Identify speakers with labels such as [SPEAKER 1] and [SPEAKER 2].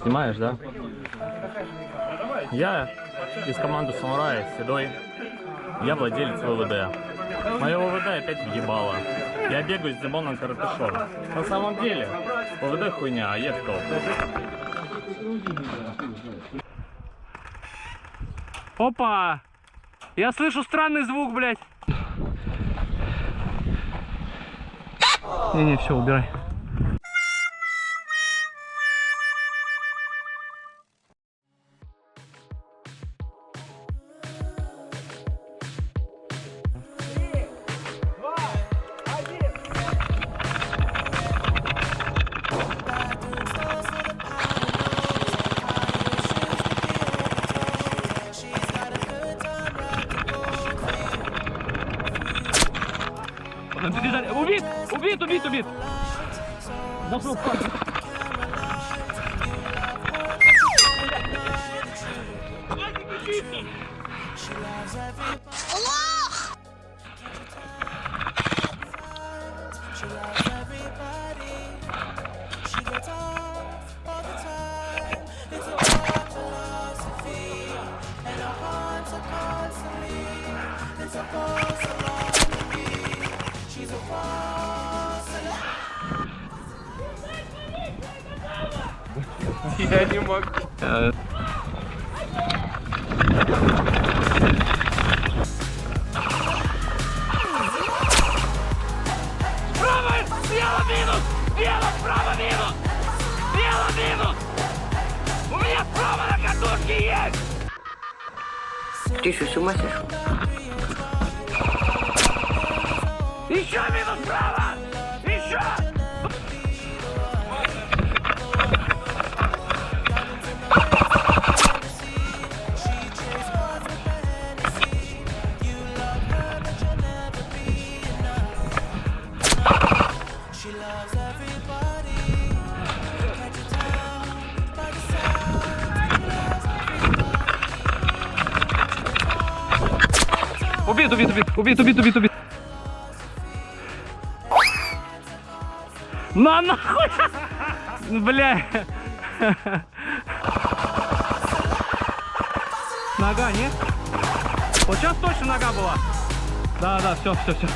[SPEAKER 1] Снимаешь, да? Я из команды Самурая, Седой. Я владелец ВВД. Мое ВВД опять въебало. Я бегаю с Димоном Каратышом. На самом деле, ВВД хуйня, а я кто?
[SPEAKER 2] Опа! Я слышу странный звук, блядь. Не-не, все, убирай. Убит! Убит! Убит! Убит! Зашел в пальцы.
[SPEAKER 3] Я не могу.
[SPEAKER 2] Справа! Слева минус! Слева! Справа минус! Слева минус! У меня справа на катушке есть!
[SPEAKER 4] Ты что, с ума сошел?
[SPEAKER 2] Еще минус справа! Еще! Убит, убит, убит, убит, убит, убит, убит. На нахуй! Бля. Нога, нет? Вот сейчас точно нога была. Да, да, все, все, все.